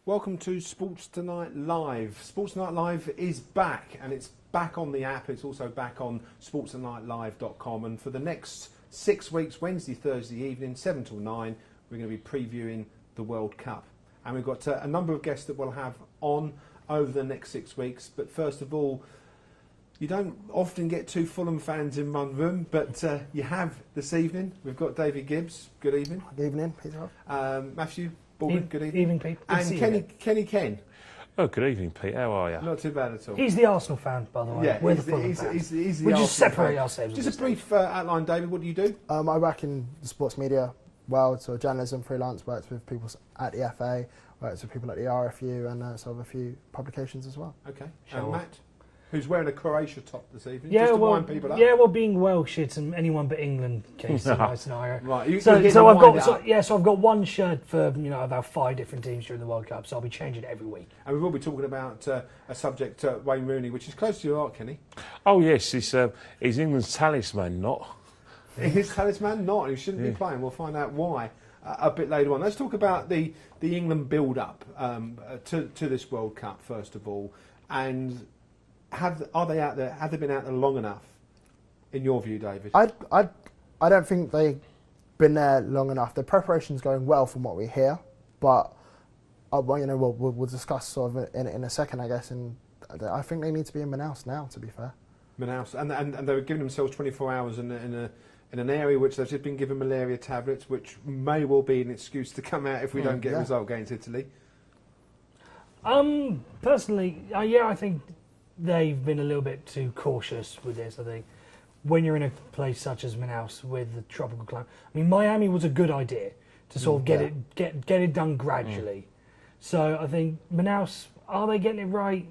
Welcome to Sports Tonight Live. Sports Tonight Live is back, and it's back on the app. It's also back on sportstonightlive.com. And for the next 6 weeks, Wednesday, Thursday evening, 7 till 9, we're going to be previewing the World Cup. And we've got a number of guests that we'll have on over the next 6 weeks. But first of all, you don't often get two Fulham fans in one room, but you have this evening. We've got David Gibbs. Good evening. Good evening, Peter. Matthew Baldwin. Good evening. Evening, Pete. And Kenny Ken. Oh, good evening, Pete. How are you? Not too bad at all. He's the Arsenal fan, by the way. Yeah, we're the Fulham fans. He's the we Arsenal just separate fan. ourselves. Just a brief outline, David. What do you do? I work in the sports media world, so journalism, freelance, worked with people at the FA, worked with people at the RFU, and sort of a few publications as well. Okay. And Matt, who's wearing a Croatia top this evening, yeah, just to well, wind people up. Yeah, well, being Welsh, it's anyone but England case in my scenario. Right. So I've got one shirt for about 5 different teams during the World Cup, so I'll be changing it every week. And we will be talking about a subject, Wayne Rooney, which is close to your heart, Kenny. Oh, yes. He's England's talisman, not. His talisman, not. He shouldn't be playing. We'll find out why a bit later on. Let's talk about the England build-up to this World Cup, first of all. And are they out there? Have they been out there long enough, in your view, David? I don't think they've been there long enough. The preparation's going well from what we hear, but we'll discuss sort of in a second, I guess. And I think they need to be in Manaus now, to be fair. Manaus, and they were giving themselves 24 hours in an area which they've just been given malaria tablets, which may well be an excuse to come out if we don't get a result against Italy. Personally, I think they've been a little bit too cautious with this. I think when you're in a place such as Manaus with the tropical climate, I mean, Miami was a good idea to sort of get it done gradually. So I think Manaus, are they getting it right?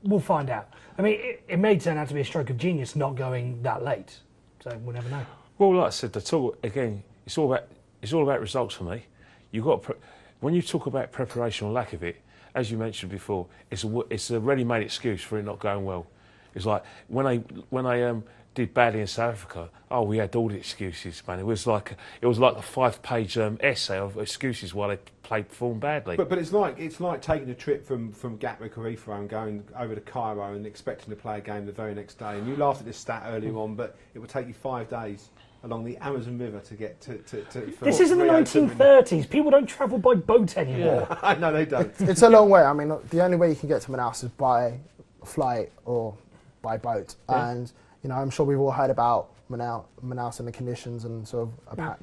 We'll find out. I mean, it may turn out to be a stroke of genius not going that late. So we'll never know. Well, like I said, it's all about results for me. When you talk about preparation or lack of it, as you mentioned before, it's a ready-made excuse for it not going well. It's like when I did badly in South Africa. Oh, we had all the excuses, man. It was like a 5-page essay of excuses why they performed badly. But it's like taking a trip from Gatwick or Heathrow and going over to Cairo and expecting to play a game the very next day. And you laughed at this stat earlier on, but it would take you 5 days along the Amazon River to get to this isn't the 1930s. People don't travel by boat anymore. Yeah. I know they don't. It's a long way. I mean, the only way you can get to Manaus is by flight or by boat. Yeah. And I'm sure we've all heard about Manaus and the conditions and sort of.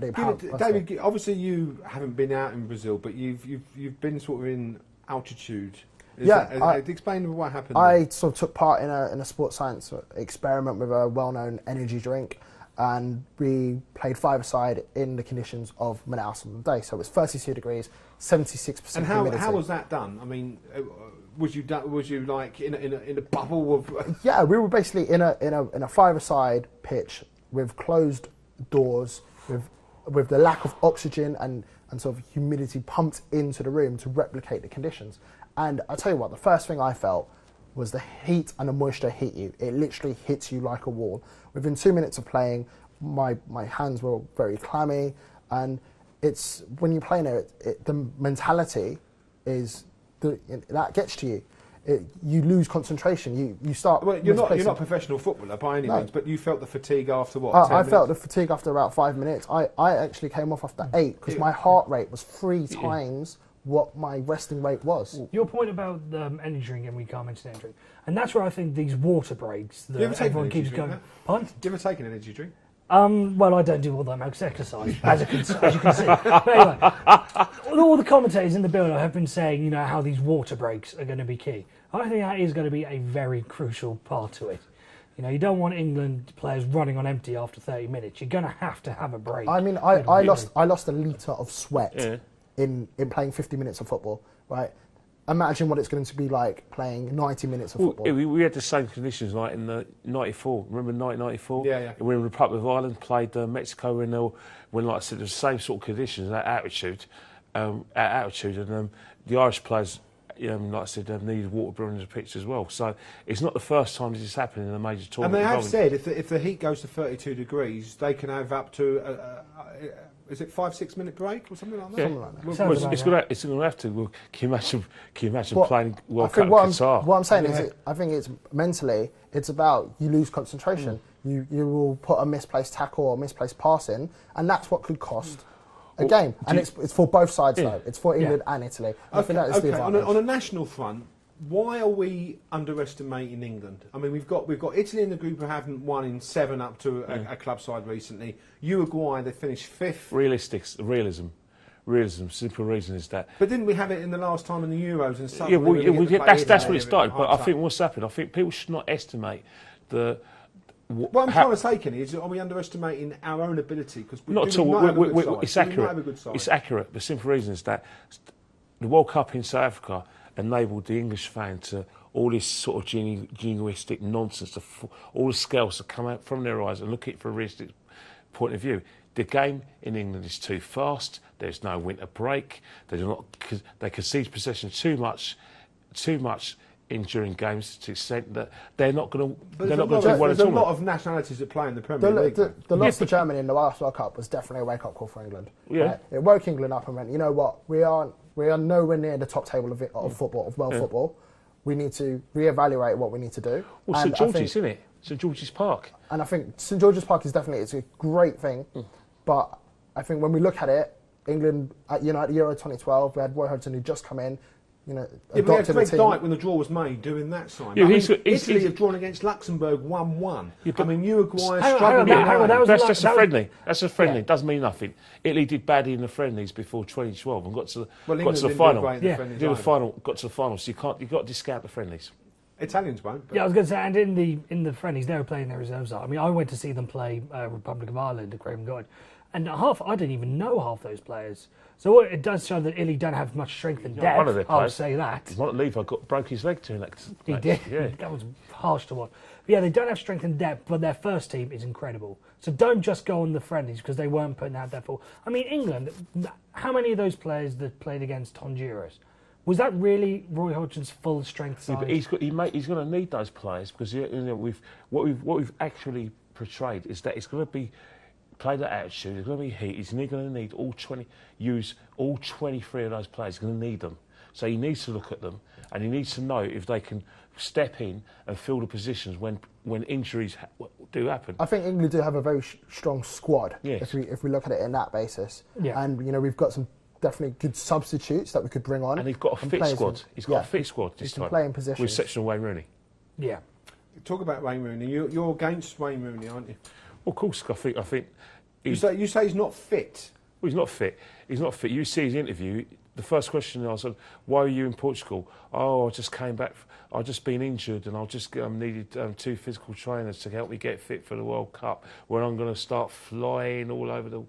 David, obviously you haven't been out in Brazil, but you've been sort of in altitude. Explain what happened. I sort of took part in a sports science experiment with a well-known energy drink. And we played 5-a-side in the conditions of Manaus on the day. So it was 32 degrees, 76% and humidity. How was that done? I mean, was you like in a bubble of? Yeah, we were basically in a 5-a-side pitch with closed doors, with the lack of oxygen and sort of humidity pumped into the room to replicate the conditions. And I tell you what, the first thing I felt was the heat and the moisture hit you. It literally hits you like a wall. Within 2 minutes of playing, my hands were very clammy, and it's when you play in it, the mentality is that gets to you. You lose concentration. You start. Well, you're not a professional footballer by any means, but you felt the fatigue after what? I felt the fatigue after about 5 minutes. I actually came off after 8 because my heart rate was 3 times what my resting rate was. Your point about energy drink, and we can't mention energy drink, and that's where I think these water breaks that everyone keeps going. Pardon? Do you ever take an energy drink? Well, I don't do all that much exercise, as you can see. But anyway, all the commentators in the build have been saying, how these water breaks are going to be key. I think that is going to be a very crucial part to it. You don't want England players running on empty after 30 minutes. You're going to have a break. I mean, I lost a litre of sweat in playing 50 minutes of football, right? Imagine what it's going to be like playing 90 minutes of football. We had the same conditions like in the 94. Remember 1994? Yeah. When the Republic of Ireland played Mexico, when like I said, the same sort of conditions at altitude, and the Irish players, like I said, needed water brought into the pitch as well. So it's not the first time this is happening in a major tournament. And they have said if the heat goes to 32 degrees, they can have up to is it 5-6 minute break or something like that? Yeah. Something like that. Sounds Well, about it's right. going to have to. Well, can you imagine Well, playing I World Cup think in what Qatar? I'm saying Yeah. is, I think it's mentally, it's about you lose concentration. You will put a misplaced tackle or misplaced pass in, and that's what could cost a game. And it's for both sides Yeah. though. It's for England and Italy. I think that is the advantage. On a national front, why are we underestimating England? I mean, we've got Italy in the group who haven't won in 7 up to a club side recently. Uruguay, they finished 5th. Realism. Simple reason is that. But didn't we have it in the last time in the Euros and stuff? Yeah, that's when where it started. But I think what's happened, I think people should not estimate the. What I'm trying to say, Kenny, is are we underestimating our own ability? Because Not at all. It's accurate. It's accurate. The simple reason is that the World Cup in South Africa enabled the English fan to all this sort of jingoistic nonsense, all the scales to come out from their eyes and look at it from a realistic point of view. The game in England is too fast. There's no winter break. They concede possession too much during games to the extent that they're not going to. They're not going to do well at all. There's a lot of nationalities that play in the Premier League. The loss to Germany in the last World Cup was definitely a wake-up call for England. Yeah. Right? It woke England up and went, you know what, we are nowhere near the top table of football, of world football. We need to reevaluate what we need to do. Well, St George's, isn't it? St George's Park. And I think St George's Park is definitely, it's a great thing. But I think when we look at it, England, at Euro 2012, we had Roy Hodgson who just come in, we had Greg Dyke when the draw was made doing that sign. Yeah, Italy have drawn against Luxembourg 1-1. Yeah, I mean, Uruguay Hang on, struggled. that's a friendly. That's a friendly. It doesn't mean nothing. Italy did badly in the friendlies before 2012 and got to the final. Got to the final. So you've got to discount the friendlies. Italians won't. Yeah, I was going to say, and in the friendlies, they were playing their reserves. I mean, I went to see them play Republic of Ireland at Craven Cottage, and I didn't even know half those players. So it does show that Italy don't have much strength and depth. One of their players, I'll say that. Lever broke his leg during that. He did. Yeah. That was harsh to watch. But yeah, they don't have strength and depth, but their first team is incredible. So don't just go on the friendlies because they weren't putting out that full. I mean, England. How many of those players that played against Honduras? Was that really Roy Hodgson's full strength side? Yeah, but he's going to need those players because what we've actually portrayed is that it's going to be play that attitude. There's going to be heat. He's going to need use all 23 of those players. He's going to need them. So he needs to look at them and he needs to know if they can step in and fill the positions when injuries do happen. I think England do have a very strong squad. Yes. If we look at it in that basis. Yeah. And we've got some definitely good substitutes that we could bring on. And he's got a fit squad. He's got a fit squad this time. Play in positions. With exception of Wayne Rooney. Yeah. Talk about Wayne Rooney. You're against Wayne Rooney, aren't you? Well, of course, I think you say he's not fit. Well, he's not fit. He's not fit. You see his interview. The first question I said, "Why are you in Portugal?" "Oh, I just came back. I've just been injured, and I just needed 2 physical trainers to help me get fit for the World Cup. Where I'm going to start flying all over and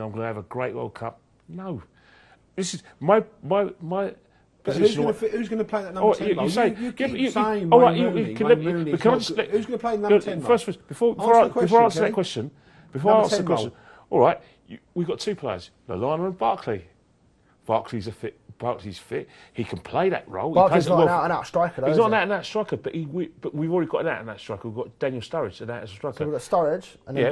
I'm going to have a great World Cup." No, this is my position. Who's going to play that number 10 role? You keep saying all Wayne right, Rooney. who's going to play number 10 role? First, before I answer that question, all right, we've got 2 players, Lallana and Barkley. Barkley's fit. He can play that role. Barkley's not an out-and-out striker, though. He's not an out-and-out striker, but we've already got an out-and-out striker. We've got Daniel Sturridge, an out-and-out striker. So we've got Sturridge, and then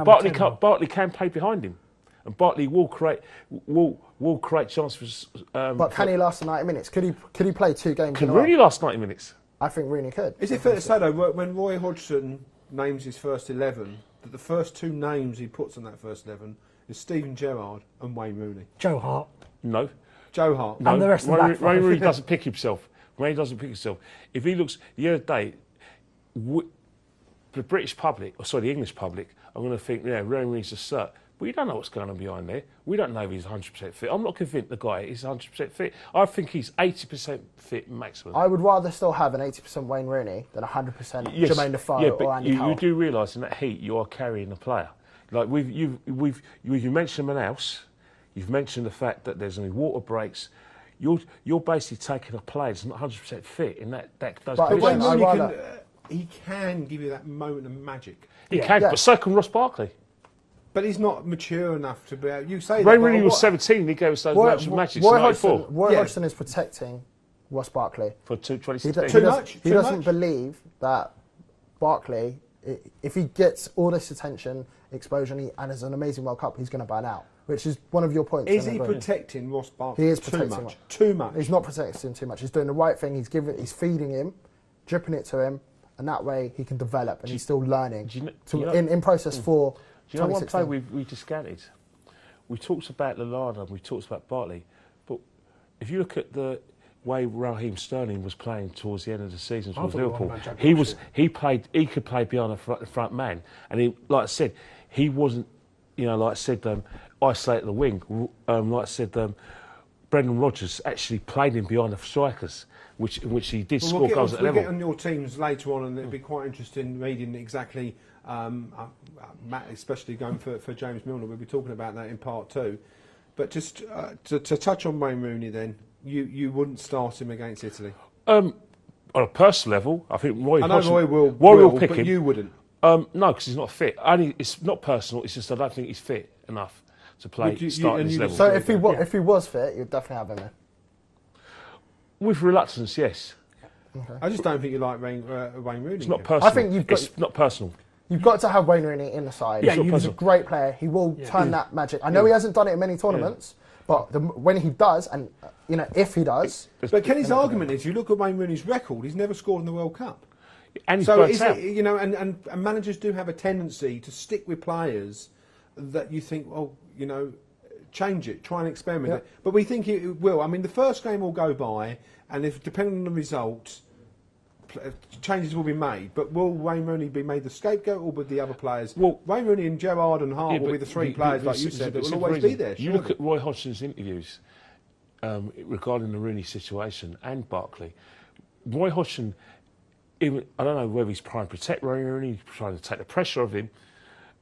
Barkley. Barkley can play behind him, and Barkley will create chances. But can he last the 90 minutes? Could he play 2 games? Can Rooney last 90 minutes? I think Rooney could. Is it fair to say though, when Roy Hodgson names his first 11, that the first 2 names he puts on that first 11 is Steven Gerrard and Wayne Rooney? Joe Hart. No. Joe Hart. No. And the rest of the back five. Wayne Rooney doesn't pick himself. Wayne doesn't pick himself. If he looks the other day, the British public, the English public, are going to think, Wayne Rooney's a cert. But you don't know what's going on behind there. We don't know if he's 100% fit. I'm not convinced the guy is 100% fit. I think he's 80% fit maximum. I would rather still have an 80% Wayne Rooney than 100% Jermaine Defoe or Andy Cole. You do realise in that heat you are carrying a player. Like you mentioned Manaus, you've mentioned the fact that there's only water breaks. You're basically taking a player that's not 100% fit in that does. But Wayne Rooney he can give you that moment of magic. He can, but so can Ross Barkley. But he's not mature enough to be able... You say Wayne Rooney was 17, he gave us those matches in 94. Roy Hodgson is protecting Ross Barkley. For 2016. He doesn't believe that Barkley if he gets all this attention, exposure, and has an amazing World Cup, he's going to burn out, which is one of your points. Is he protecting Ross Barkley? He is protecting him. Too much. He's not protecting him too much. He's doing the right thing. He's feeding him, dripping it to him, and that way he can develop, and he's still learning. In process for. Do you know one play we discounted? We talked about Lallana, we talked about Bartley, but if you look at the way Raheem Sterling was playing towards the end of the season towards Liverpool, he could play behind the front man, and he, like I said, he wasn't, isolated the wing. Like I said, Brendan Rodgers actually played him behind the strikers, which he did score goals at the level. We'll get on your teams later on, and it'd be quite interesting reading exactly. Matt, especially going for James Milner, we'll be talking about that in part 2. But just to touch on Wayne Rooney, then you wouldn't start him against Italy. On a personal level, I think Roy will pick but him. You wouldn't. No, because he's not fit. It's not personal. It's just I don't think he's fit enough to play start at this level. So if he was fit, you'd definitely have him in. With reluctance, yes. Okay. I just don't think you like Wayne Rooney. It's not personal. I think it's not personal. You've got to have Wayne Rooney in the side. Yeah, he's a great player. He will turn that magic. I know he hasn't done it in many tournaments, but when he does, and if he does. But Kenny's argument is, you look at Wayne Rooney's record; he's never scored in the World Cup. And he's so burnt out. And managers do have a tendency to stick with players that you think, change it, try and experiment it. But we think it will. I mean, the first game will go by, and if depending on the result, changes will be made. But will Wayne Rooney be made the scapegoat, or will the other players? Well, Wayne Rooney and Gerrard and Hart will be the three players, like you said, that will always be there. You look at Roy Hodgson's interviews regarding the Rooney situation and Barkley. Roy Hodgson, I don't know whether he's trying to protect Rooney, trying to take the pressure of him,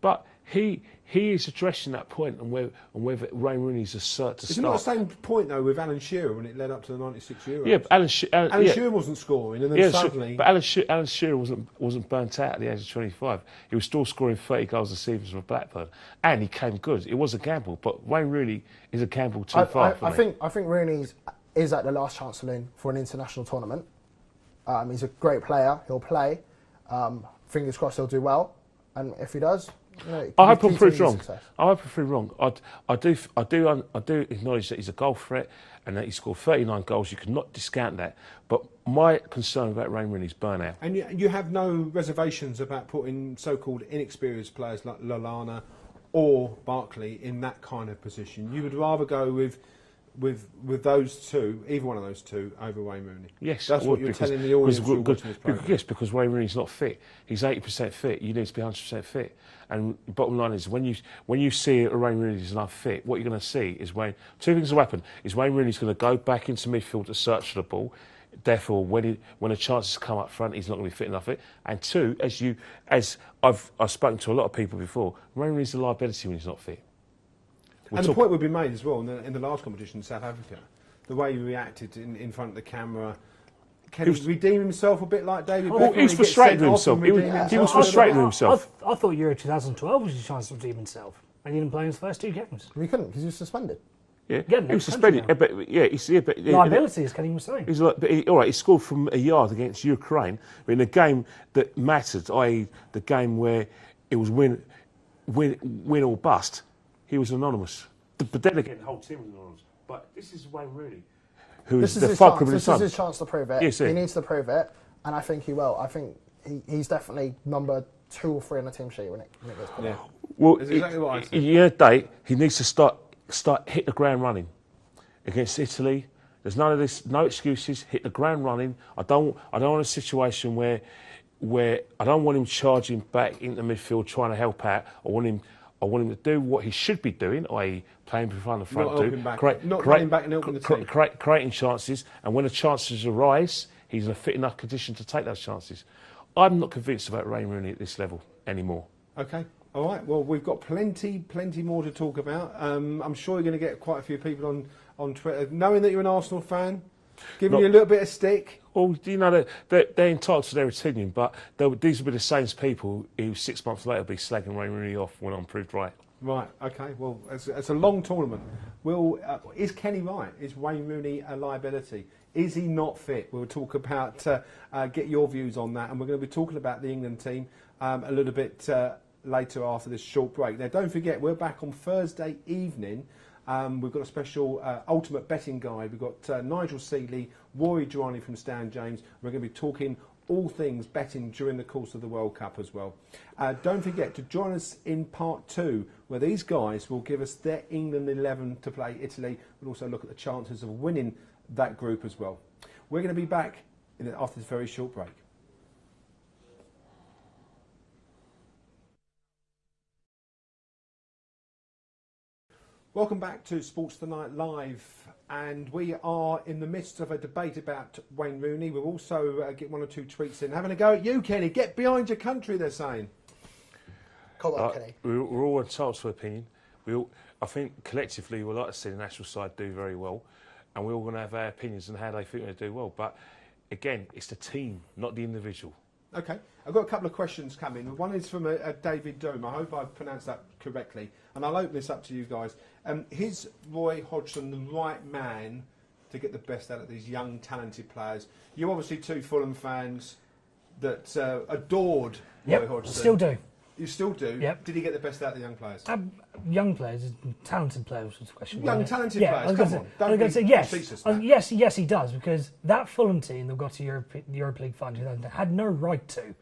but he is addressing that point and whether Wayne Rooney's a cert to start. It's not the same point though with Alan Shearer when it led up to the 96 Euros. Yeah, but Alan Shearer wasn't scoring, and then suddenly. But Alan Shearer wasn't burnt out at the age of 25. He was still scoring 30 goals a season for Blackburn, and he came good. It was a gamble, but Wayne Rooney is a gamble too far. I think Rooney is at the last chance saloon for an international tournament. He's a great player. He'll play. Fingers crossed he'll do well, and if he does. I hope I'm proved wrong. I do acknowledge that he's a goal threat and that he scored 39 goals. You cannot discount that. But my concern about Wayne Rooney's burnout. And you have no reservations about putting so-called inexperienced players like Lallana or Barkley in that kind of position. You would rather go with those two, either one of those two, over Wayne Rooney. Yes, that's what you're telling the audience who are watching this programme. Yes, because Wayne Rooney's not fit. He's 80% fit. You need to be 100% fit. And the bottom line is, when you see Wayne Rooney's not fit, what you're going to see is two things will happen. Is Wayne Rooney's going to go back into midfield to search for the ball. Therefore, when the chances come up front, he's not going to be fit enough for it. And two, as I've spoken to a lot of people before, Wayne Rooney's a liability when he's not fit. And the point would be made as well in the last competition in South Africa, the way he reacted in front of the camera. Can he redeem himself a bit like David Beckham? He was frustrated with himself. He was frustrated with himself. I thought Euro 2012 was his chance to redeem himself, and he didn't play in his first 2 games. He couldn't because he was suspended. Yeah, he was suspended. Liability, as Kenny was saying. He scored from a yard against Ukraine in a game that mattered, i.e., the game where it was win or bust. He was anonymous. But then again, the whole team was anonymous. But this is Wayne Rooney, who is the fulcrum of his son. This is his chance to prove it. Yes, he needs to prove it, and I think he will. I think he's definitely number 2 or 3 on the team sheet when it gets put out. Well, that's exactly what I said. He needs to start hit the ground running against Italy. There's none of this, no excuses. Hit the ground running. I don't want a situation where I don't want him charging back into midfield trying to help out. I want him to do what he should be doing, i.e. playing in front of the front, creating chances, and when the chances arise, he's in a fit enough condition to take those chances. I'm not convinced about Wayne Rooney at this level anymore. Okay, all right. Well, we've got plenty more to talk about. I'm sure you're going to get quite a few people on Twitter, knowing that you're an Arsenal fan, giving you a little bit of stick. Well, you know, they're entitled to their opinion, but these will be the same people who 6 months later will be slagging Wayne Rooney off when I'm proved right. Right, okay. Well, it's a long tournament. Is Kenny right? Is Wayne Rooney a liability? Is he not fit? We'll talk about, get your views on that, and we're going to be talking about the England team a little bit later after this short break. Now, don't forget, we're back on Thursday evening. We've got a special ultimate betting guide. We've got Nigel Seeley, Rory Durrani from Stan James. We're going to be talking all things betting during the course of the World Cup as well. Don't forget to join us in part 2, where these guys will give us their England 11 to play Italy. We'll also look at the chances of winning that group as well. We're going to be back after this very short break. Welcome back to Sports Tonight Live, and we are in the midst of a debate about Wayne Rooney. We'll also get 1 or 2 tweets in. Having a go at you, Kenny. Get behind your country, they're saying. Come on, Kenny. We're all entitled to opinion. I think collectively we'd like to see the national side do very well, and we're all going to have our opinions on how they think they do well. But again, it's the team, not the individual. Okay, I've got a couple of questions coming. One is from a David Doom. I hope I've pronounced that correctly. And I'll open this up to you guys. Is Roy Hodgson the right man to get the best out of these young, talented players? You're obviously 2 Fulham fans that adored Roy Hodgson. Still do. You still do? Yep. Did he get the best out of the young players? Young players, talented players was the question. Young, talented players, come on. I was going to say yes. Yes, he does, because that Fulham team that got to Europa League final 2000 had no right to.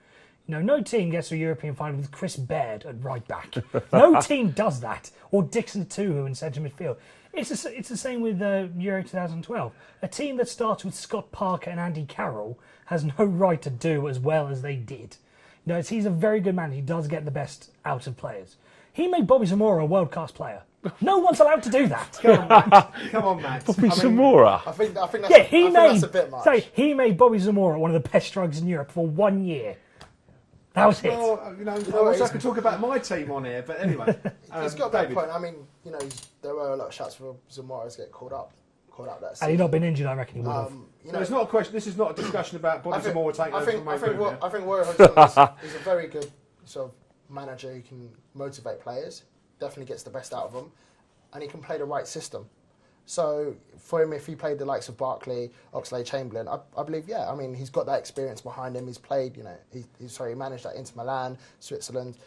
No team gets to a European final with Chris Baird at right back. No team does that. Or Dixon Tuhu in centre midfield. It's the same with Euro 2012. A team that starts with Scott Parker and Andy Carroll has no right to do as well as they did. He's a very good man. He does get the best out of players. He made Bobby Zamora a world-class player. No one's allowed to do that. Come on, Matt. Bobby Zamora. I think that's a bit much. He made Bobby Zamora one of the best strikers in Europe for 1 year. That was it. Well, I wish I could talk about my team on here, but anyway. He's got that point. I mean, there were a lot of shots for Zamora to get caught up that season. Had he not been injured, I reckon he would have. It's not a question. This is not a discussion about Bobby Zamora taking over from Wayne Rooney. I think Roy Hodgson is a very good sort of manager who can motivate players, definitely gets the best out of them, and he can play the right system. So for him, if he played the likes of Barkley, Oxlade-Chamberlain, I believe, he's got that experience behind him. He's played, he managed that Inter Milan, Switzerland,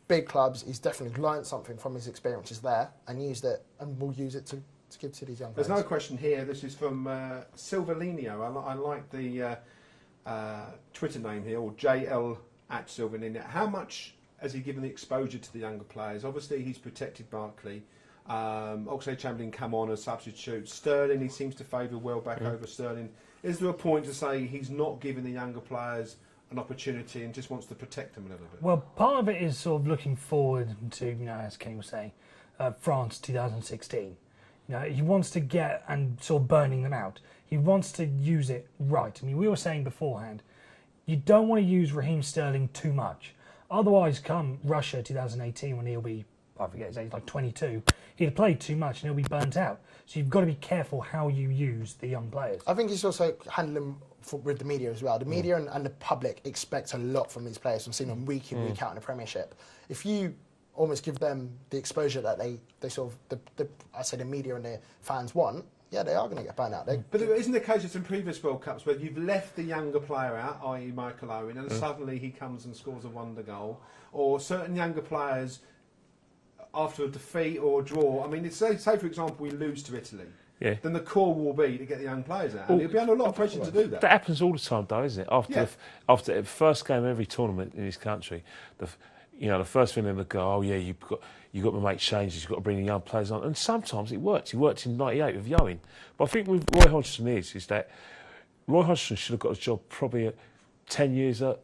big clubs. He's definitely learned something from his experiences there and used it, and will use it to give to these young players. There's no question here. This is from Silverlinio. I like the Twitter name here, or JL@Silverlinio. How much has he given the exposure to the younger players? Obviously, he's protected Barkley. Oxlade-Chamberlain come on as substitute. Sterling, he seems to favour Welbeck over Sterling. Is there a point to say he's not giving the younger players an opportunity and just wants to protect them a little bit? Well, part of it is sort of looking forward to, as Kenny was saying, France 2016. He wants to get and sort of burning them out. He wants to use it right. I mean, we were saying beforehand, you don't want to use Raheem Sterling too much. Otherwise, come Russia 2018, when he'll be, I forget his age, like 22, he'll play too much and he'll be burnt out. So you've got to be careful how you use the young players. I think he's also handling with the media as well. The media and the public expect a lot from these players. I'm seeing them week in, week out in the Premiership. If you almost give them the exposure that they sort of, the media and the fans want, yeah, they are going to get burnt out. But isn't the case of some previous World Cups where you've left the younger player out, i.e. Michael Owen, and suddenly he comes and scores a wonder goal? Or certain younger players, after a defeat or a draw, I mean, say for example, we lose to Italy, then the call will be to get the young players out. And he'll be under a lot of pressure to do that. That happens all the time, though, isn't it? After the first game of every tournament in this country, the first thing they'll go, you've got to make changes, you've got to bring the young players on. And sometimes it works. It worked in '98 with Yowen. But I think with Roy Hodgson is that Roy Hodgson should have got a job probably 10 years ago.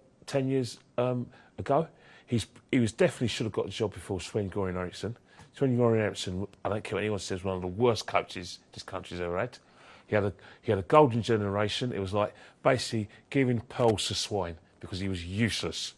He was definitely should have got a job before Sven-Göran Eriksson. Sven-Göran Eriksson, I don't care what anyone says, one of the worst coaches this country's ever had. He had a golden generation. It was like basically giving pearls to swine because he was useless.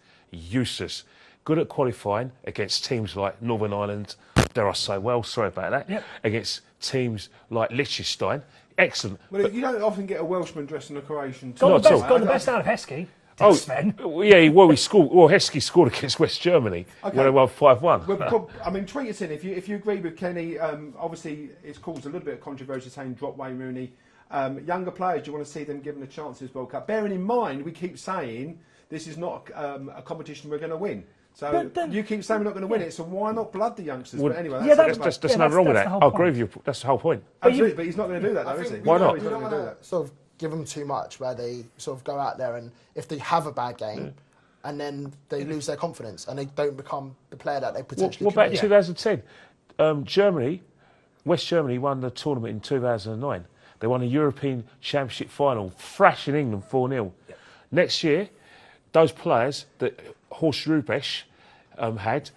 Good at qualifying against teams like Northern Ireland, dare I say, sorry about that, against teams like Liechtenstein. Excellent. Well, you don't often get a Welshman dressed in a Croatian team. Got the best out of Heskey. Sven. He scored. Well, Heskey scored against West Germany when they won 5-1. Well, I mean, tweet us in if you agree with Kenny. Obviously, it's caused a little bit of controversy saying drop Wayne Rooney. Younger players, do you want to see them given a chance this World Cup? Bearing in mind, we keep saying this is not a competition we're going to win. So But then- you keep saying we're not going to win it, so why not blood the youngsters? Well, but anyway, yeah, that's that's- There's nothing wrong with that's that. the whole I agree with you. That's the whole point. absolutely, but he's not going to do that, though, I is he? think Why we not? don't- He's We not don't going to do want that. to sort of give them too much, where they sort of go out there and if they have a bad game, and then they lose their confidence and they don't become the player that they potentially. What could about be. 2010? Germany, West Germany won the tournament in 2009. They won a European Championship final, thrashing England 4-0. Next year, those players that Horst Rubesch had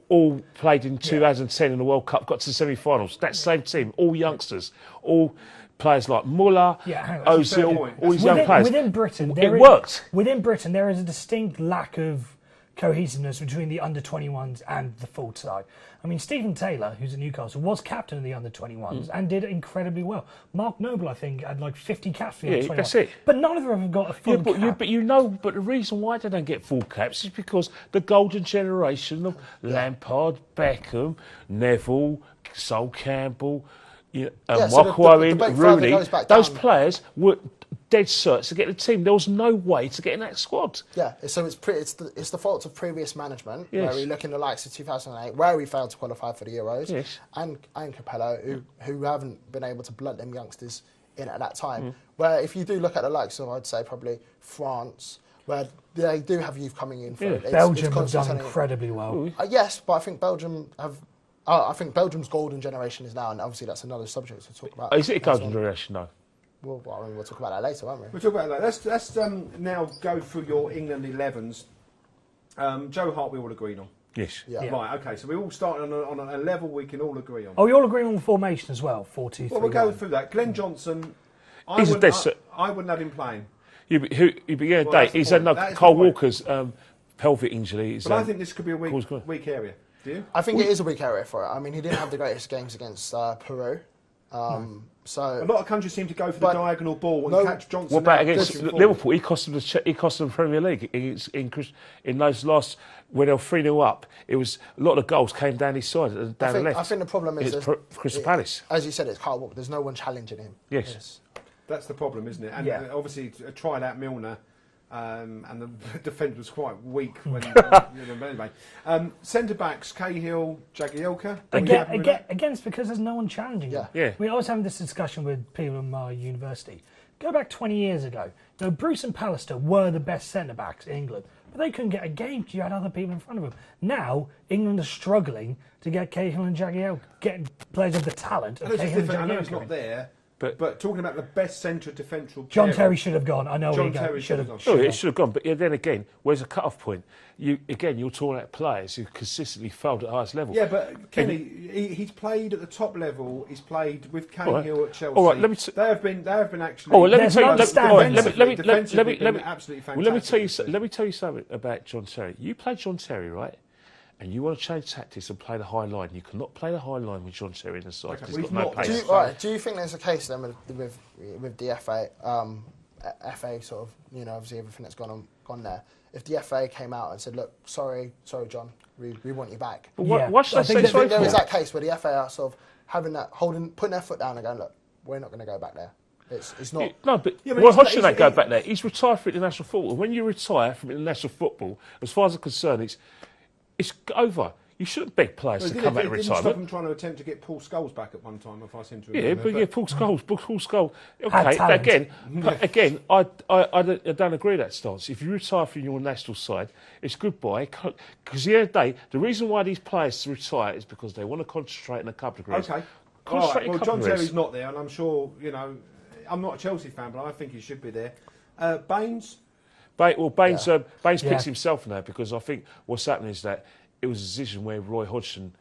all played in 2010 in the World Cup, got to the semi-finals. That same team, all youngsters, all players like Muller, Yeah, hang on. That's a fair Ozil, point. all these young Within, players. within Britain, It worked. Within Britain, there is a distinct lack of cohesiveness between the under-21s and the full side. I mean, Stephen Taylor, who's at Newcastle, was captain of the under-21s and did incredibly well. Mark Noble, I think, had like 50 caps for the under-21s. That's it. But none of them have got a full Yeah, cap. but the reason why they don't get full caps is because the golden generation of Lampard, Beckham, Neville, Sol Campbell, so Mark the Owen, debate further Rooney, goes back those down. players were dead certs to get the team. There was no way to get in that squad. Yeah, so it's the fault of previous management, Yes. where we look in the likes of 2008, where we failed to qualify for the Euros, Yes. and Capello, who haven't been able to blunt them youngsters in at that time. Where if you do look at the likes of, I'd say probably France, where they do have youth coming in. For Yeah. it's Belgium have constantly done turning- incredibly well. Yes, but I think Belgium have. I think Belgium's golden generation is now, and obviously that's another subject to talk about. Is it a as golden well. generation? No. Well, I mean, we'll talk about that later, won't we? We'll talk about that. Let's now go through your England 11s. Joe Hart, we all agreed on. Yes. Yeah. Yeah. Right, okay, so we all start on a level we can all agree on. Oh, you all agree on the formation as well? 4-2-3-1. Well, we'll go through that. Glenn Johnson, I He's a wouldn't, dead set. I wouldn't have him playing. You begin a Well, day. that's the He's had point. no That is Cole the point. Walker's pelvic injury. Is, But I think this could be a Cause good. weak area. Do you? I think it is a weak area for it. I mean, he didn't have the greatest games against Peru. So A lot of countries seem to go for the But diagonal ball and no- catch Johnson. what about out, against push him forward. Liverpool? He cost them the Premier League in those last when they were 3-0 up. It was a lot of the goals came down his side, down the left. I think the problem is It's there's- Crystal Palace. As you said, it's Carl Walker. There's no one challenging him. Yes. That's the problem, isn't it? And Yeah. obviously, tried out Milner, and the defence was quite weak. When, but anyway, centre backs: Cahill, Jagielka. Again, it's because there's no one challenging him. Yeah. I was having this discussion with people in my university. Go back 20 years ago. Bruce and Pallister were the best centre-backs in England, but they couldn't get a game because you had other people in front of them. Now, England are struggling to get Cahill and Jagielka, getting players of the talent of I know, it's Cahill and different. I know it's Jagielka. not there, But- but talking about the best centre differential. John pair, Terry should have gone. I know John he Terry should should have have gone. Oh, it should have gone. But then again, where's the cut-off point? You're talking about players who consistently failed at the highest level. Yeah, but Kenny, he's played at the top level. He's played with Cahill All right. at Chelsea. All right, let me t- they have been actually. Oh, well, let me There's tell you. an Let me defensively been absolutely well, let me tell you. fantastic. Let me tell you something about John Terry. You play John Terry, right? And you want to change tactics and play the high line. You cannot play the high line with John Terry in the side. Okay, He's well, got he's no not- pace. Do you think there's a case then with the FA, FA sort of, obviously everything that's gone there? If the FA came out and said, look, sorry, John, we want you back. But Yeah. why should I I think say that sorry There for is that? that case where the FA are sort of putting their foot down and going, look, we're not going to go back there. It's not. No, but Yeah, but Roy he's- Hodgson he's- ain't go he- back there. He's retired from international football. When you retire from international football, as far as I'm concerned, it's over. You shouldn't beg players to come out of Didn't stop retirement. him trying to attempt to get Paul Scholes back at one time, if I seem to Yeah, remember. but yeah, Paul Scholes. Had Okay, talent. again, I don't agree with that stance. If you retire from your national side, it's goodbye. Because the other day, the reason why these players retire is because they want to concentrate in a couple of years. Okay. All Concentrate right. in a Well, couple John of years. Terry's not there, and I'm sure, I'm not a Chelsea fan, but I think he should be there. Baines? Baines Yeah. picks himself now because I think what's happening is that it was a decision where Roy Hodgson,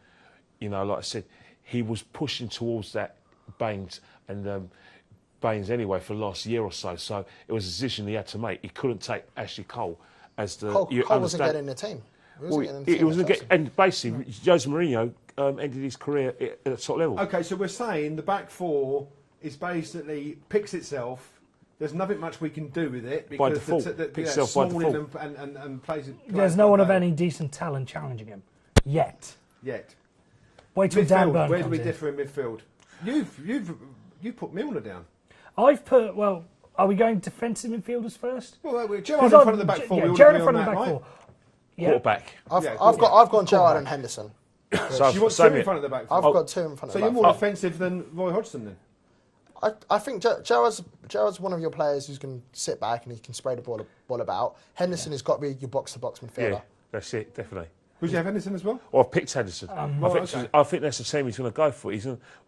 like I said, he was pushing towards that Baines and Baines anyway for the last year or so. So it was a decision he had to make. He couldn't take Ashley Cole as the. Cole you wasn't understand- getting the team. He Well, wasn't getting the he team wasn't at get, Chelsea. and basically Jose Mourinho ended his career at the top level. Okay, so we're saying the back four is basically picks itself. There's nothing much we can do with it By because default. Picks itself by Smalling default. and plays it. There's no one of any decent talent challenging him yet. Yet. Wait till Dan Midfield, Burn where do comes we in. differ in midfield? You put Milner down. I've put Are we going defensive midfielders first? Well, Gerrard in front of the back four. Yeah, Gerrard in front of the back four. Yeah. Quarterback. I've gone Gerrard and Henderson. So You want two in front of the back four? I've got two in front of So the you're back more four. defensive than Roy Hodgson then? I think Gerrard's one of your players who's going to sit back and he can spray the ball about. Henderson has got to be your box-to-box midfielder. Yeah, that's it, definitely. Would you have Henderson as well? Or I've picked Henderson. okay. I think that's the team he's going to go for.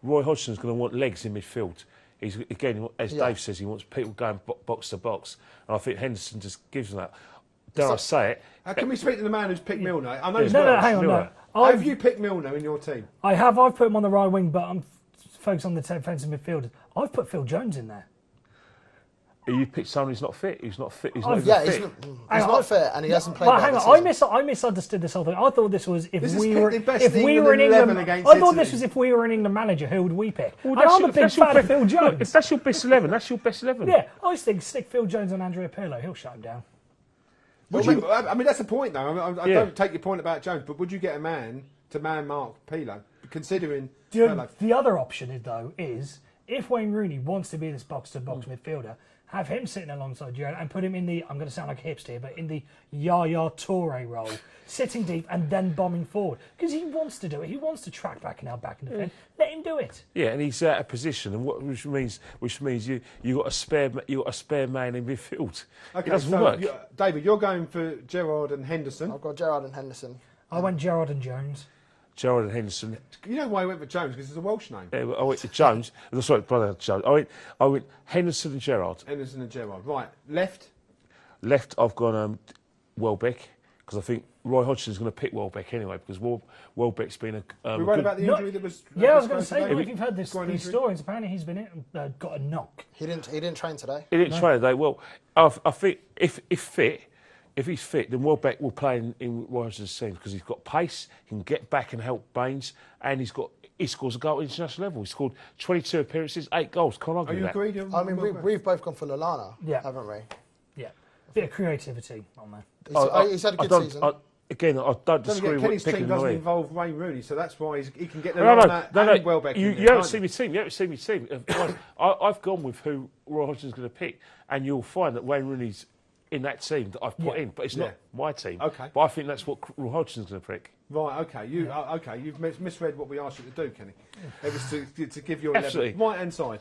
Roy Hodgson's going to want legs in midfield. He's again, as Dave says, he wants people going box to box, and I think Henderson just gives them that. Dare I say it? How can we speak to the man who's picked Milner? I know he's No, Welsh. hang on, Milner. no. Have you picked Milner in your team? I've put him on the right wing, but I'm focused on the defensive midfielders. I've put Phil Jones in there. You picked someone who's not fit. He's not fit. He's Oh, not even Yeah, fit. he's not fit and he hasn't played But well hang this on, season. I misunderstood this whole thing. I thought this was This is pick the best if we were an England 11 England. against I thought Italy. this was if we were an England manager. Who would we pick? Well, And I'm a big that's your fan of Phil Look, Jones. if that's your best 11, that's your best 11. Yeah, I think stick Phil Jones and Andrea Pirlo. He'll shut him down. Would you? I mean, that's a point, though. I Yeah. don't take your point about Jones, but would you get a man to man-mark Pirlo, considering Pirlo? The other option is if Wayne Rooney wants to be this box-to-box midfielder, have him sitting alongside Gerrard and put him in the, I'm going to sound like a hipster here, but in the Yaya Toure role, sitting deep and then bombing forward. Because he wants to do it. He wants to track back and out back and defend. Let him do it. Yeah, and he's out of position, and which means you got a spare man in midfield. Okay, it doesn't so work. David, you're going for Gerrard and Henderson. I've got Gerrard and Henderson. I went Gerrard and Jones. Gerrard and Henderson. You know why I went for Jones? Because it's a Welsh name. I went to Jones. Sorry, brother Jones. I went Henderson and Gerrard. Henderson and Gerrard. Right, left. Left, I've gone Welbeck because I think Roy Hodgson's going to pick Welbeck anyway because Welbeck's been a. We read good- about the injury that was. Yeah, I was going to disclosed say, today. if you've heard these stories, apparently he's been got a knock. He didn't train today. He didn't train today. Well, I think if he's fit, then Welbeck will play in Roy Hodgson's team because he's got pace, he can get back and help Baines, and he scores a goal at international level. He scored 22 appearances, 8 goals. Can't argue Are you with that. agreed? I mean, we've both gone for Lallana, haven't we? Yeah, bit of creativity on there. He's had a good season. I don't disagree with Kenny's picking team him doesn't away. involve Wayne Rooney, so that's why he can get the line and Welbeck. You in there, haven't can't seen my team. You haven't seen my team. I've gone with who Roy Hodgson's going to pick, and you'll find that Wayne Rooney's in that team that I've put in, but it's not my team. Okay. But I think that's what Roy Hodgson's going to pick. Right, okay. You've misread what we asked you to do, Kenny. It was to give your Absolutely. 11. Right-hand side.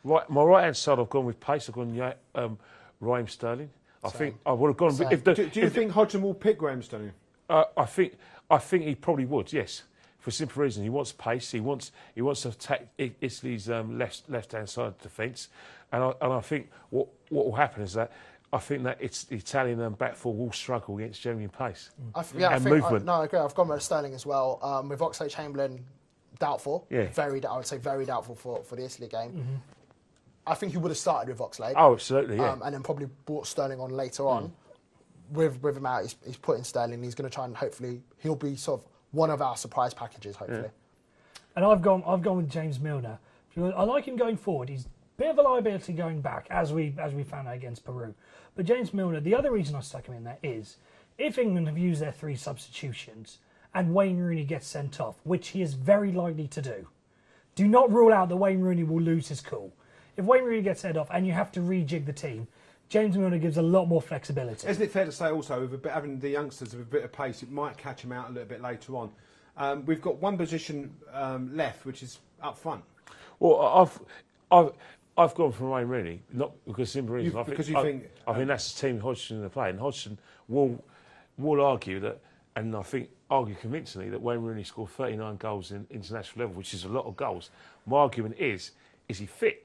Right, my right-hand side, I've gone with pace. I've gone Raheem Sterling. I think I would have gone. Do you think Hodgson will pick Graham Sterling? I think he probably would. Yes, for a simple reason. He wants pace. He wants to attack Italy's left-hand side defence, and I think what will happen is that. I think that it's the Italian back four will struggle against Germany in pace and movement. I agree. I've gone with Sterling as well. With Oxlade-Chamberlain, doubtful. Yeah. I would say very doubtful for the Italy game. Mm-hmm. I think he would have started with Oxlade. Oh, absolutely, yeah. And then probably brought Sterling on later on. With him out, he's put in Sterling. He's going to try and hopefully he'll be sort of one of our surprise packages. Hopefully. Yeah. And I've gone with James Milner. I like him going forward. He's a bit of a liability going back, as we found out against Peru. But James Milner, the other reason I stuck him in there is if England have used their 3 substitutions and Wayne Rooney gets sent off, which he is very likely to do not rule out that Wayne Rooney will lose his cool. If Wayne Rooney gets sent off and you have to rejig the team, James Milner gives a lot more flexibility. Isn't it fair to say also, with having the youngsters with a bit of pace, it might catch him out a little bit later on? We've got one position left, which is up front. Well, I've gone for Wayne Rooney, not because simple reason. I think that's the team Hodgson going to play, and Hodgson will argue that, and I think argue convincingly that Wayne Rooney scored 39 goals in international level, which is a lot of goals. My argument is he fit?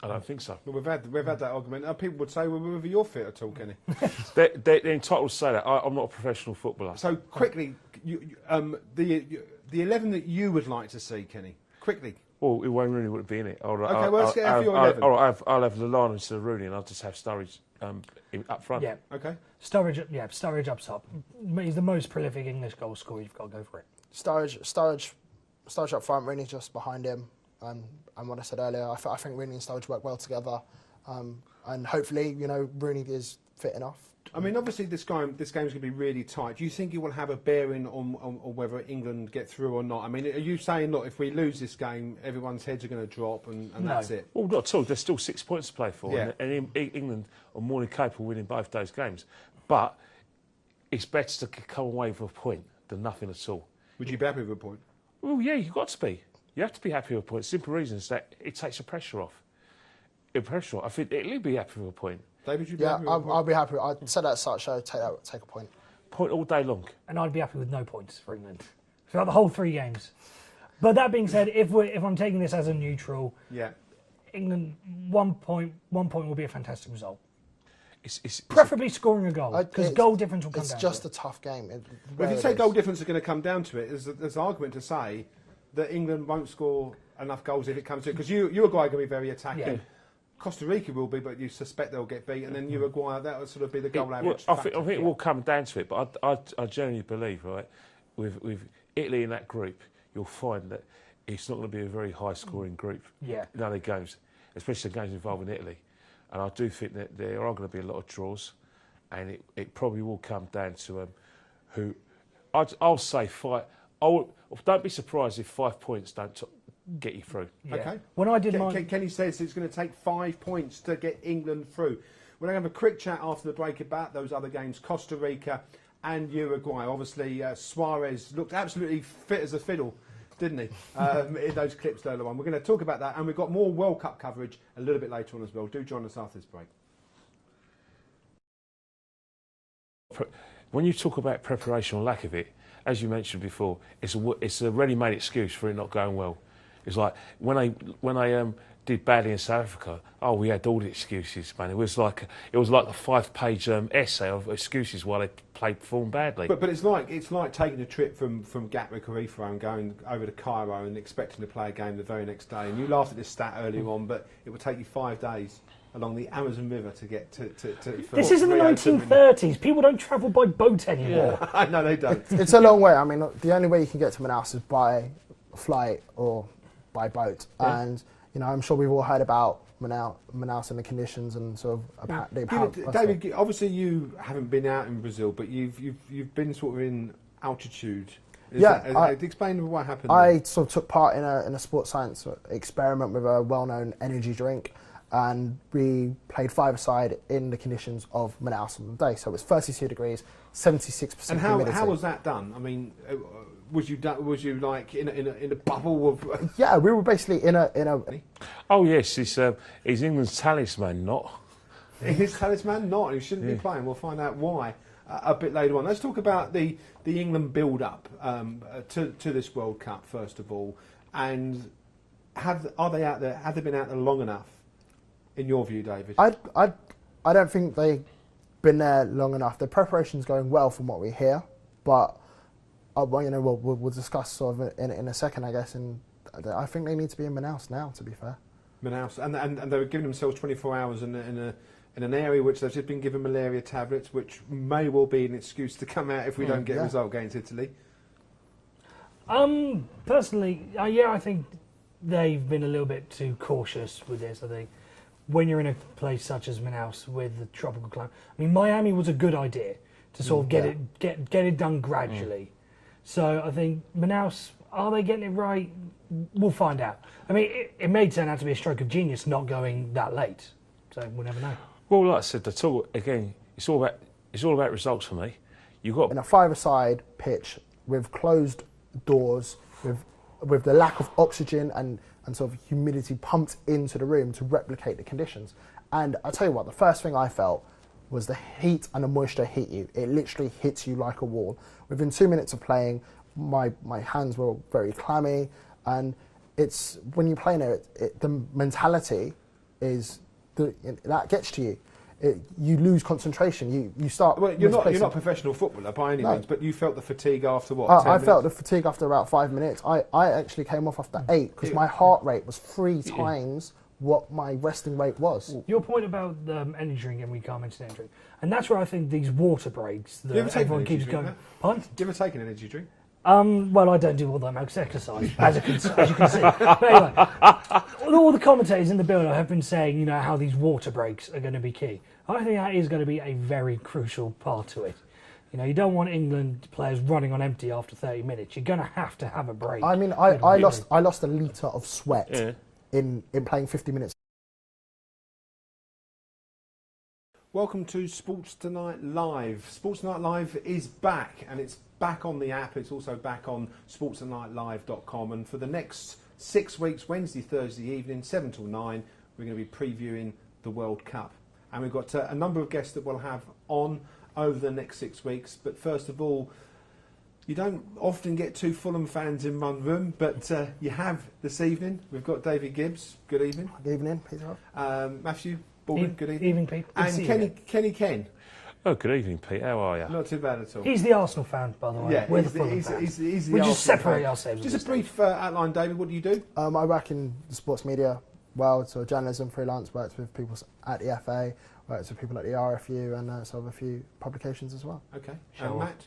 I don't think so. Well, we've had that argument. People would say, well, whether you're fit at all, Kenny. they're entitled to say that. I'm not a professional footballer. So quickly, the 11 that you would like to see, Kenny. Quickly. Well, Wayne Rooney wouldn't be in it. Let's get out for your 11. I'll have Lallana instead of Rooney, and I'll just have Sturridge up front. Yeah. Okay. Sturridge up top. He's the most prolific English goal scorer. You've got to go for it. Sturridge up front, Rooney just behind him. And what I said earlier, I think Rooney and Sturridge work well together. And hopefully, Rooney is fit enough I mean, obviously this game's going to be really tight. Do you think it will have a bearing on whether England get through or not? I mean, are you saying, look, if we lose this game, everyone's heads are going to drop and that's it? Well, not at all. There's still 6 points to play for, Yeah. and England are more than capable of winning both those games. But it's better to come away with a point than nothing at all. Would you be happy with a point? Well, yeah, you've got to be. You have to be happy with a point. Simple reason is that it takes the pressure off. I think Italy be happy with a point. David, you'd be happy with a point? I'll be happy. I said that at the start of the show, take a point. Point all day long. And I'd be happy with no points for England throughout the whole 3 games. But that being said, if I'm taking this as a neutral, Yeah. England 1 point will be a fantastic result. It's Preferably scoring a goal, because goal difference will come down. It's just to a tough game. Well, if you say goal difference is going to come down to it, there's an argument to say that England won't score enough goals if it comes to it, because Uruguay are going to be very attacking. Yeah. Costa Rica will be, but you suspect they'll get beat, and then Uruguay, that will sort of be the goal average. I think it will come down to it, but I genuinely believe, right, with Italy in that group, you'll find that it's not going to be a very high-scoring group. Yeah. None of the games, especially the games involving Italy. And I do think that there are going to be a lot of draws, and it probably will come down to who. I'll say five. Don't be surprised if 5 points don't get you through. Yeah. Okay. When I did mine, Kenny says it's going to take 5 points to get England through. We're going to have a quick chat after the break about those other games, Costa Rica and Uruguay. Obviously, Suarez looked absolutely fit as a fiddle, didn't he, in those clips earlier on. We're going to talk about that, and we've got more World Cup coverage a little bit later on as well. Do join us after this break. When you talk about preparation or lack of it, as you mentioned before, it's a ready-made excuse for it not going well. It's like when I did badly in South Africa. Oh, we had all the excuses, man. It was like a 5-page essay of excuses why they performed badly. But it's like taking a trip from Gatwick or Heathrow and going over to Cairo and expecting to play a game the very next day. And you laughed at this stat earlier on, but it would take you 5 days along the Amazon River to get to this isn't the 1930s. People don't travel by boat anymore. Yeah. No, they don't. It's a long way. I mean, the only way you can get to Manaus is by flight or by boat. Yeah. And, you know, I'm sure we've all heard about Manaus and the conditions and sort of... David, obviously you haven't been out in Brazil, but you've been sort of in altitude. Explain what happened there. I sort of took part in a sports science experiment with a well-known energy drink, and we played 5-a-side in the conditions of Manaus on the day. So it was 32 degrees, 76% and humidity. how was that done? I mean, was you like in a bubble of? Yeah, we were basically in a. Oh yes, he's England's talisman, not. His talisman, not. He shouldn't be playing. We'll find out why a bit later on. Let's talk about the England build-up to this World Cup first of all, and are they out there? Have they been out there long enough? In your view, David? I don't think they've been there long enough. The preparation's going well from what we hear, but we'll discuss sort of in a second, I guess. And I think they need to be in Manaus now, to be fair. Manaus, and they were giving themselves 24 hours in an area which they've just been given malaria tablets, which may well be an excuse to come out if we don't get a result against Italy. Personally, I think they've been a little bit too cautious with this. I think when you're in a place such as Manaus with the tropical climate, I mean, Miami was a good idea to sort of get it done gradually. So I think Manaus, are they getting it right? We'll find out. I mean, it may turn out to be a stroke of genius not going that late. So we'll never know. Well, like I said, it's all about results for me. You've got in a 5-a-side pitch with closed doors, with the lack of oxygen and sort of humidity pumped into the room to replicate the conditions. And I tell you what, the first thing I felt was the heat and the moisture hit you. It literally hits you like a wall. Within 2 minutes of playing, my hands were very clammy, and it's when you play in it, the mentality is that gets to you. You lose concentration. You start. Well, you're not a professional footballer by any means, but you felt the fatigue after what? I felt the fatigue after about 5 minutes. I actually came off after 8 because my heart rate was 3 times what my resting rate was. Your point about energy drink, and we can't mention energy drink, and that's where I think these water breaks that everyone keeps going. Pardon? Do you ever take an energy drink? Well, I don't do all that much exercise, as you can see. But anyway, all the commentators in the build-up have been saying, you know, how these water breaks are going to be key. I think that is going to be a very crucial part to it. You know, you don't want England players running on empty after 30 minutes. You're going to have a break. I mean, I lost a litre of sweat in playing 50 minutes. Welcome to Sports Tonight Live. Sports Tonight Live is back, and it's back on the app. It's also back on sportstonightlive.com. And for the next 6 weeks, Wednesday, Thursday evening, 7 till 9, we're going to be previewing the World Cup. And we've got a number of guests that we'll have on over the next 6 weeks. But first of all, you don't often get two Fulham fans in one room, but you have this evening. We've got David Gibbs. Good evening. Good evening, Peter. Matthew Baldwin. Good evening. Evening, Pete. And Kenny Ken. Oh, good evening, Pete. How are you? Not too bad at all. He's the Arsenal fan, by the way. Yeah, We're the Fulham fans. he's the We'll Arsenal just separate fan. ourselves. Just a brief outline, David. What do you do? I work in the sports media world, so journalism, freelance, worked with people at the FA, worked with people at the RFU, and sort of a few publications as well. Okay. Sure. And Matt,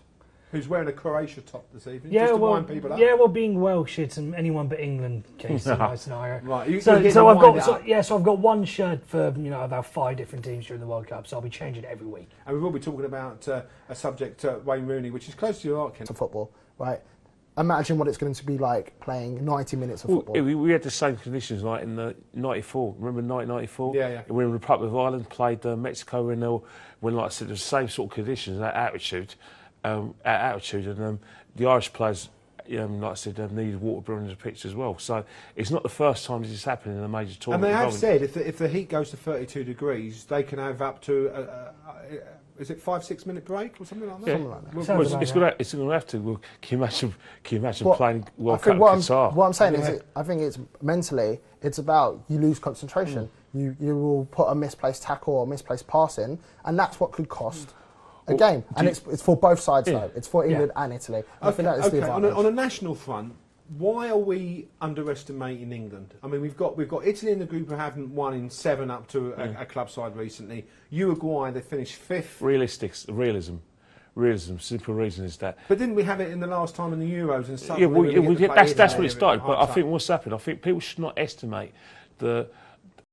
who's wearing a Croatia top this evening, Yeah, just to well, wind people up. yeah, well, being Welsh, it's an anyone but England case in my scenario. Right. So I've I've got one shirt for about 5 different teams during the World Cup. So I'll be changing it every week. And we will be talking about a subject, Wayne Rooney, which is close to your heart, Ken. To football, right? Imagine what it's going to be like playing 90 minutes of football. We had the same conditions like in the '94. Remember 1994? Yeah. When the Republic of Ireland played Mexico, when like I said, the same sort of conditions, that altitude, and the Irish players, like I said, needed water brought into the pitch as well. So it's not the first time this has happened in a major And tournament. they have said if the heat goes to 32 degrees, they can have up to is it 5-6 minute break or something like that? Yeah. Something like that. Well, it's going to have to. Well, can you imagine playing World Cup in what Qatar? I'm saying is, I think it's mentally, it's about you lose concentration. You will put a misplaced tackle or misplaced pass in, and that's what could cost a game. And it's for both sides though. It's for England and Italy. I think that is the advantage. On a national front, why are we underestimating England? I mean, we've got Italy in the group who haven't won in 7 up to a club side recently. Uruguay, they finished 5th. Realism. Simple reason is that. But didn't we have it in the last time in the Euros and stuff? That's what it started. But I think what's happened. I think people should not estimate the